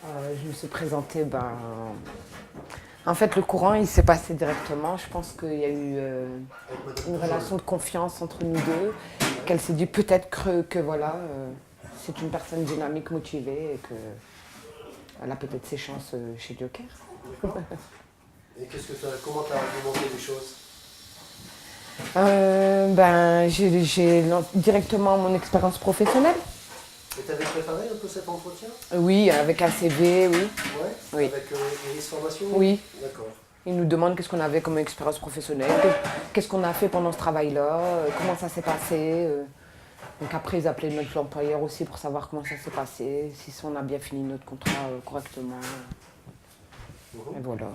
Je me suis présentée, en fait le courant il s'est passé directement. Je pense qu'il y a eu une relation de confiance entre nous deux, qu'elle s'est dit peut-être que voilà, c'est une personne dynamique, motivée et qu'elle a peut-être ses chances chez Joker. Et comment tu as argumenté les choses? J'ai directement mon expérience professionnelle. Et tu avais préparé un peu cet entretien? Oui, avec un CV, oui. Ouais. Oui. Avec Iris Formation? Oui. D'accord. Ils nous demandent qu'est-ce qu'on avait comme expérience professionnelle, qu'est-ce qu'on a fait pendant ce travail-là, comment ça s'est passé. Donc après, ils appelaient notre employeur aussi pour savoir comment ça s'est passé, si on a bien fini notre contrat correctement. Et voilà,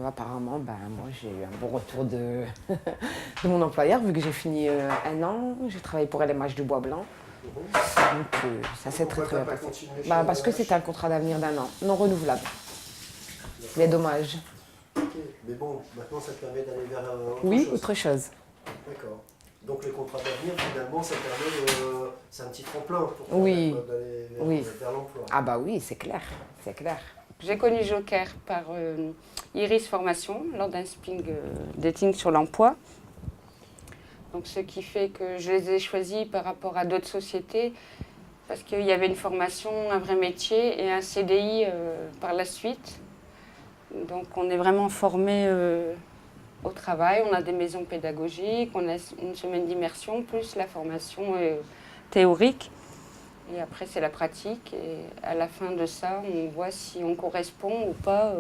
apparemment, moi j'ai eu un bon retour de, de mon employeur, vu que j'ai fini 1 an, j'ai travaillé pour LMH du Bois Blanc. Donc ça s'est très bien passé. Parce que c'était un contrat d'avenir d'1 an, non renouvelable. C'est dommage. Ok, mais bon, maintenant ça te permet d'aller vers Oui, autre chose. D'accord. Donc le contrat d'avenir, finalement, ça permet, c'est un petit tremplin pour Oui. d'aller vers l'emploi. Ah bah oui, c'est clair, c'est clair. J'ai connu Joker par Iris Formation lors d'un speed dating sur l'emploi. Donc ce qui fait que je les ai choisis par rapport à d'autres sociétés parce qu'il y avait une formation, un vrai métier et un CDI par la suite. Donc on est vraiment formé au travail, on a des maisons pédagogiques, on a une semaine d'immersion plus la formation théorique. Et après, c'est la pratique. Et à la fin de ça, on voit si on correspond ou pas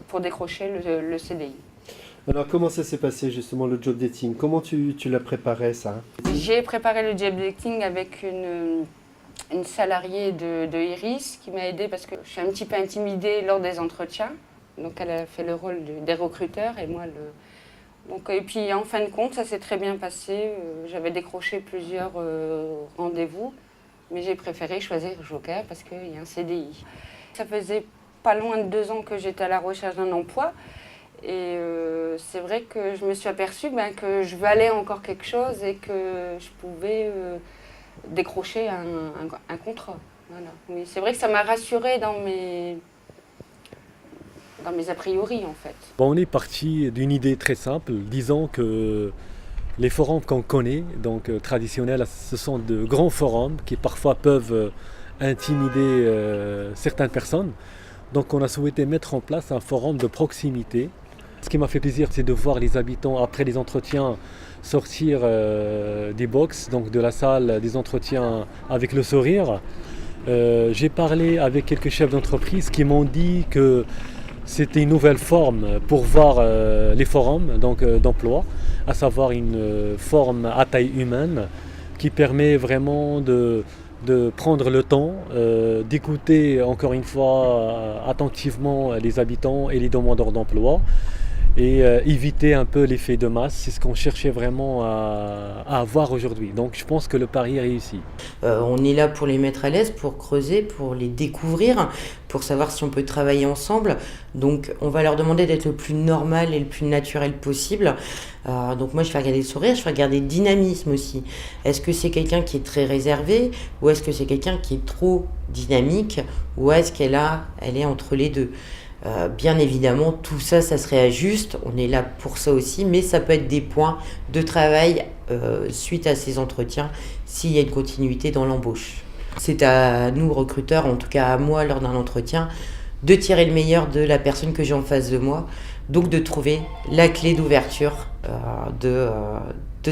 pour décrocher le CDI. Alors, comment ça s'est passé justement le job dating? Comment tu l'as préparé ça? J'ai préparé le job dating avec une salariée de Iris qui m'a aidée parce que je suis un petit peu intimidée lors des entretiens. Donc, elle a fait le rôle des recruteurs et moi Donc, et puis en fin de compte, ça s'est très bien passé. J'avais décroché plusieurs rendez-vous, mais j'ai préféré choisir Joker parce qu'il y a un CDI. Ça faisait pas loin de 2 ans que j'étais à la recherche d'un emploi. Et c'est vrai que je me suis aperçue que je valais encore quelque chose et que je pouvais décrocher un contrat. Voilà. Oui, c'est vrai que ça m'a rassurée dans mes a priori en fait. On est parti d'une idée très simple, disons que les forums qu'on connaît, donc traditionnels, ce sont de grands forums qui parfois peuvent intimider certaines personnes. Donc on a souhaité mettre en place un forum de proximité. Ce qui m'a fait plaisir, c'est de voir les habitants, après les entretiens, sortir des box, donc de la salle des entretiens avec le sourire. J'ai parlé avec quelques chefs d'entreprise qui m'ont dit que c'était une nouvelle forme pour voir les forums d'emploi, à savoir une forme à taille humaine qui permet vraiment de prendre le temps, d'écouter encore une fois attentivement les habitants et les demandeurs d'emploi et éviter un peu l'effet de masse. C'est ce qu'on cherchait vraiment à avoir aujourd'hui. Donc je pense que le pari est réussi. On est là pour les mettre à l'aise, pour creuser, pour les découvrir, pour savoir si on peut travailler ensemble. Donc on va leur demander d'être le plus normal et le plus naturel possible. Donc moi je vais regarder le sourire, je vais regarder le dynamisme aussi. Est-ce que c'est quelqu'un qui est très réservé ou est-ce que c'est quelqu'un qui est trop dynamique ou est-ce elle est entre les deux? Bien évidemment, tout ça, ça se réajuste. On est là pour ça aussi, mais ça peut être des points de travail suite à ces entretiens s'il y a une continuité dans l'embauche. C'est à nous, recruteurs, en tout cas à moi, lors d'un entretien, de tirer le meilleur de la personne que j'ai en face de moi, donc de trouver la clé d'ouverture de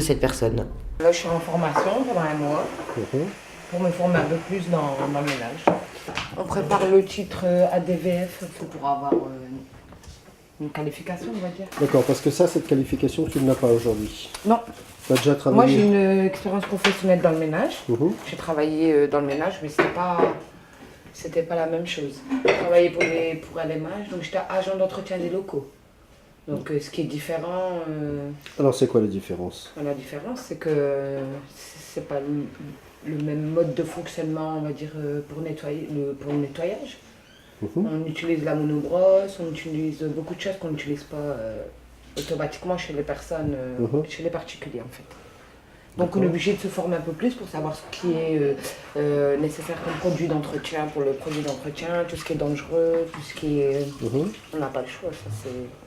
cette personne. Là, je suis en formation pendant 1 mois pour me former un peu plus dans le ménage. On prépare le titre ADVF pour avoir une qualification, on va dire. D'accord, parce que cette qualification, tu ne l'as pas aujourd'hui. Non. Tu as déjà Moi, travaillé? j'ai une expérience professionnelle dans le ménage. J'ai travaillé dans le ménage, mais c'était pas la même chose. J'ai travaillé pour LMH, donc j'étais agent d'entretien des locaux. Donc, ce qui est différent. Alors, c'est quoi la différence? La différence, c'est que c'est pas le même mode de fonctionnement, on va dire, pour le nettoyage. On utilise la monobrosse, on utilise beaucoup de choses qu'on n'utilise pas automatiquement chez les personnes, chez les particuliers en fait. Donc on est obligé de se former un peu plus pour savoir ce qui est nécessaire comme produit d'entretien pour le produit d'entretien, tout ce qui est dangereux, tout ce qui est... On n'a pas le choix,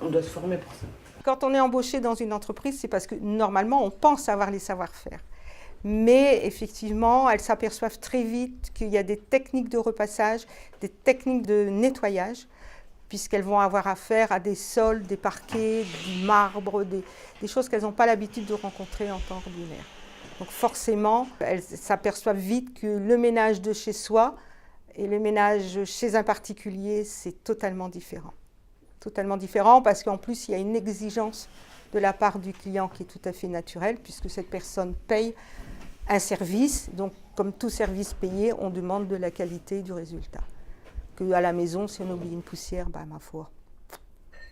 on doit se former pour ça. Quand on est embauché dans une entreprise, c'est parce que normalement on pense avoir les savoir-faire. Mais effectivement, elles s'aperçoivent très vite qu'il y a des techniques de repassage, des techniques de nettoyage, puisqu'elles vont avoir affaire à des sols, des parquets, du marbre, des choses qu'elles n'ont pas l'habitude de rencontrer en temps ordinaire. Donc forcément, elles s'aperçoivent vite que le ménage de chez soi et le ménage chez un particulier, c'est totalement différent. Totalement différent parce qu'en plus, il y a une exigence de la part du client qui est tout à fait naturelle, puisque cette personne paye un service. Donc, comme tout service payé, on demande de la qualité et du résultat. Qu'à la maison, si on oublie une poussière, ma foi,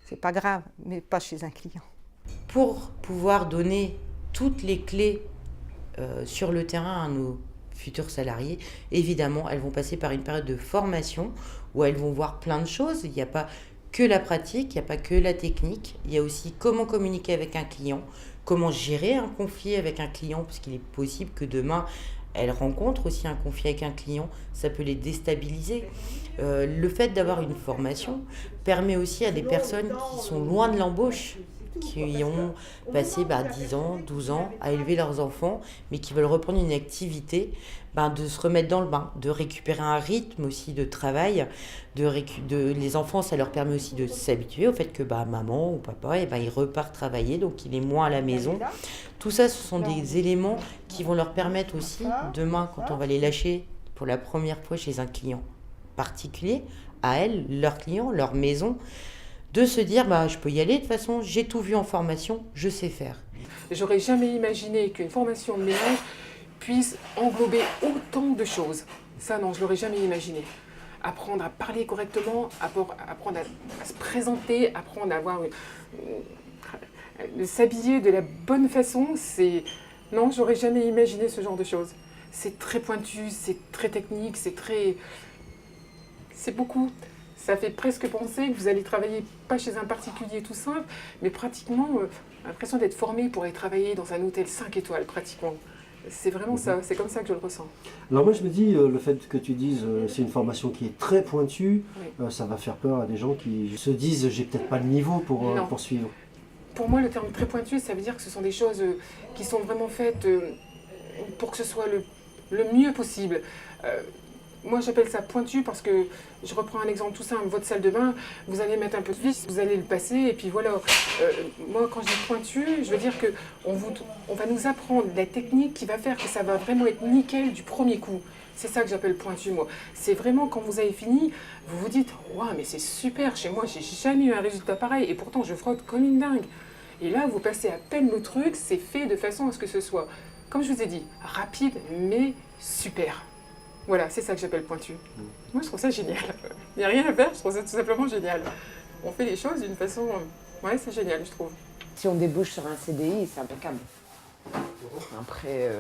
c'est pas grave, mais pas chez un client. Pour pouvoir donner toutes les clés sur le terrain à nos futurs salariés, évidemment, elles vont passer par une période de formation où elles vont voir plein de choses. Il n'y a pas que la pratique, il n'y a pas que la technique, il y a aussi comment communiquer avec un client, comment gérer un conflit avec un client, parce qu'il est possible que demain, elles rencontrent aussi un conflit avec un client, ça peut les déstabiliser. Le fait d'avoir une formation permet aussi à des personnes qui sont loin de l'embauche, qui ont passé 10 ans, 12 ans à élever leurs enfants, mais qui veulent reprendre une activité, de se remettre dans le bain, de récupérer un rythme aussi de travail. Les enfants, ça leur permet aussi de s'habituer au fait que maman ou papa, ils repartent travailler, donc il est moins à la maison. Tout ça, ce sont des éléments qui vont leur permettre aussi, demain, quand on va les lâcher pour la première fois chez un client particulier, à elles, leurs clients, leur maison, de se dire je peux y aller, de toute façon j'ai tout vu en formation, je sais faire. J'aurais jamais imaginé qu'une formation de ménage puisse englober autant de choses. Ça non, je l'aurais jamais imaginé. Apprendre à parler correctement, apprendre à se présenter, apprendre à de s'habiller de la bonne façon, non, j'aurais jamais imaginé ce genre de choses. C'est très pointu, c'est très technique, c'est beaucoup. Ça fait presque penser que vous allez travailler pas chez un particulier tout simple, mais pratiquement l'impression d'être formé pour aller travailler dans un hôtel 5 étoiles, pratiquement. C'est vraiment ça, c'est comme ça que je le ressens. Alors moi je me dis, le fait que tu dises c'est une formation qui est très pointue, oui. Ça va faire peur à des gens qui se disent j'ai peut-être pas le niveau pour suivre. Pour moi le terme très pointu, ça veut dire que ce sont des choses qui sont vraiment faites pour que ce soit le mieux possible. Moi j'appelle ça pointu parce que, je reprends un exemple tout simple, votre salle de bain, vous allez mettre un peu de vis, vous allez le passer et puis voilà. Moi quand je dis pointu, je veux dire qu'on va nous apprendre la technique qui va faire que ça va vraiment être nickel du premier coup. C'est ça que j'appelle pointu moi. C'est vraiment quand vous avez fini, vous vous dites « Waouh mais c'est super, chez moi j'ai jamais eu un résultat pareil et pourtant je frotte comme une dingue ». Et là vous passez à peine le truc, c'est fait de façon à ce que ce soit, comme je vous ai dit, rapide mais super. Voilà, c'est ça que j'appelle pointu. Moi, je trouve ça génial. Il n'y a rien à faire, je trouve ça tout simplement génial. On fait les choses d'une façon... Ouais, c'est génial, je trouve. Si on débouche sur un CDI, c'est impeccable. Après,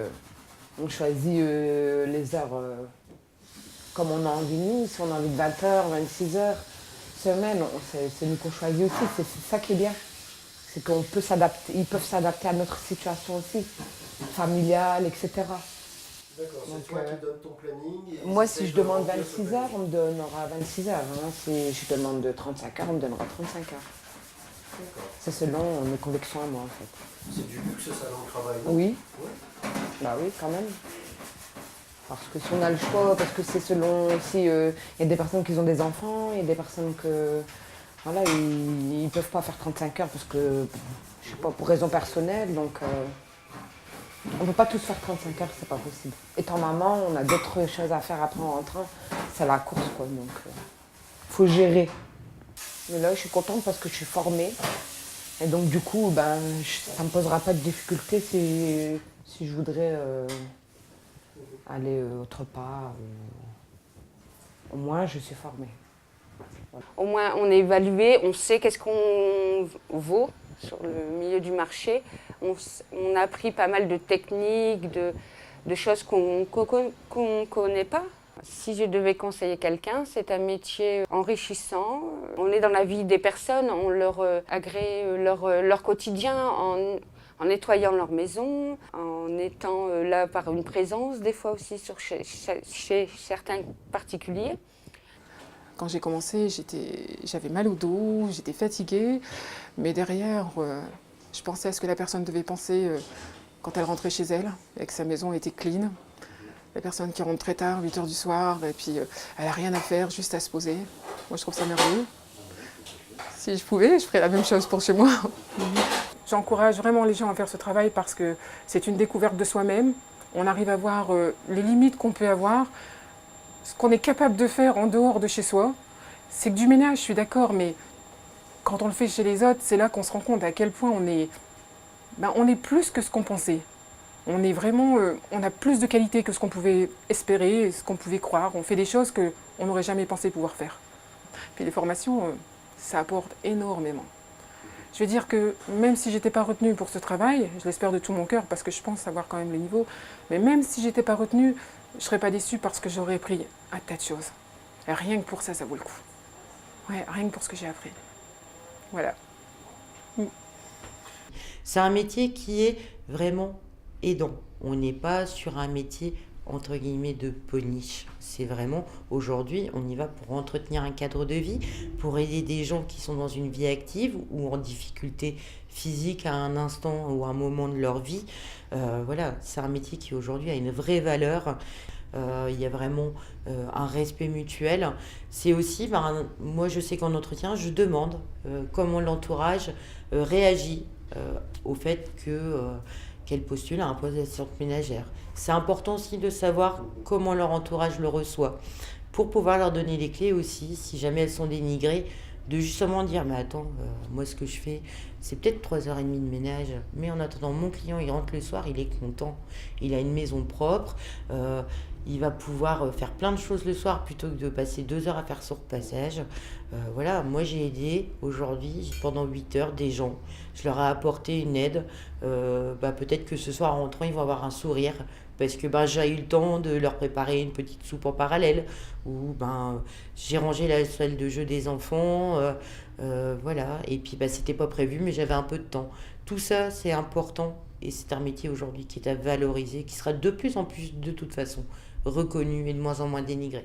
on choisit les heures comme on a envie nous. Si on a envie de 20h, 26h, semaine, c'est nous qu'on choisit aussi. C'est ça qui est bien. C'est qu'on peut s'adapter, ils peuvent s'adapter à notre situation aussi, familiale, etc. D'accord, c'est toi qui donnes ton planning. Moi, si je demande 26 heures, on me donnera 26 heures. Hein. Si je demande 35 heures, on me donnera 35 heures. C'est selon mes convictions à moi, en fait. C'est du luxe, ça, dans le travail? Oui. Ouais. Bah oui, quand même. Parce que si on a le choix, parce que c'est selon aussi... Il y a des personnes qui ont des enfants, il y a des personnes que... Voilà, ils ne peuvent pas faire 35 heures parce que, je sais pas, pour raison personnelle, donc... On ne peut pas tous faire 35 heures, c'est pas possible. Étant maman, on a d'autres choses à faire après en rentrant. C'est la course, quoi, donc faut gérer. Mais là, je suis contente parce que je suis formée. Et donc, du coup, ça ne me posera pas de difficulté si je voudrais aller autre part. Au moins, je suis formée. Voilà. Au moins, on est évalué, on sait qu'est-ce qu'on vaut sur le milieu du marché. On a appris pas mal de techniques, de choses qu'on ne connaît pas. Si je devais conseiller quelqu'un, c'est un métier enrichissant. On est dans la vie des personnes, on leur agrée leur quotidien en en nettoyant leur maison, en étant là par une présence, des fois aussi chez certains particuliers. Quand j'ai commencé, j'avais mal au dos, j'étais fatiguée, mais derrière, je pensais à ce que la personne devait penser quand elle rentrait chez elle, et que sa maison était clean. La personne qui rentre très tard, 8h du soir, et puis elle n'a rien à faire, juste à se poser. Moi, je trouve ça merveilleux. Si je pouvais, je ferais la même chose pour chez moi. J'encourage vraiment les gens à faire ce travail parce que c'est une découverte de soi-même. On arrive à voir les limites qu'on peut avoir, ce qu'on est capable de faire en dehors de chez soi. C'est que du ménage, je suis d'accord, mais quand on le fait chez les autres, c'est là qu'on se rend compte à quel point on est plus que ce qu'on pensait. On est vraiment, on a plus de qualité que ce qu'on pouvait espérer, ce qu'on pouvait croire. On fait des choses qu'on n'aurait jamais pensé pouvoir faire. Puis les formations, ça apporte énormément. Je veux dire que même si j'étais pas retenue pour ce travail, je l'espère de tout mon cœur parce que je pense savoir quand même le niveau, mais même si j'étais pas retenue, je serais pas déçue parce que j'aurais appris un tas de choses. Et rien que pour ça, ça vaut le coup. Ouais, rien que pour ce que j'ai appris. Voilà. C'est un métier qui est vraiment aidant. On n'est pas sur un métier entre guillemets de poniche. C'est vraiment, aujourd'hui, on y va pour entretenir un cadre de vie, pour aider des gens qui sont dans une vie active ou en difficulté physique à un instant ou à un moment de leur vie. Voilà, c'est un métier qui aujourd'hui a une vraie valeur. Il y a vraiment un respect mutuel. C'est aussi, moi je sais qu'en entretien, je demande comment l'entourage réagit au fait qu'elle postule à un poste d'assistante ménagère. C'est important aussi de savoir comment leur entourage le reçoit, pour pouvoir leur donner les clés aussi, si jamais elles sont dénigrées, de justement dire, mais attends, moi ce que je fais, c'est peut-être 3h30 de ménage, mais en attendant, mon client, il rentre le soir, il est content, il a une maison propre, il va pouvoir faire plein de choses le soir plutôt que de passer 2 heures à faire son repassage. Voilà, moi j'ai aidé aujourd'hui pendant 8 heures des gens. Je leur ai apporté une aide. Peut-être que ce soir en rentrant, ils vont avoir un sourire parce que j'ai eu le temps de leur préparer une petite soupe en parallèle ou j'ai rangé la salle de jeu des enfants. Voilà, et puis c'était pas prévu, mais j'avais un peu de temps. Tout ça, c'est important et c'est un métier aujourd'hui qui est à valoriser, qui sera de plus en plus de toute façon reconnu et de moins en moins dénigré.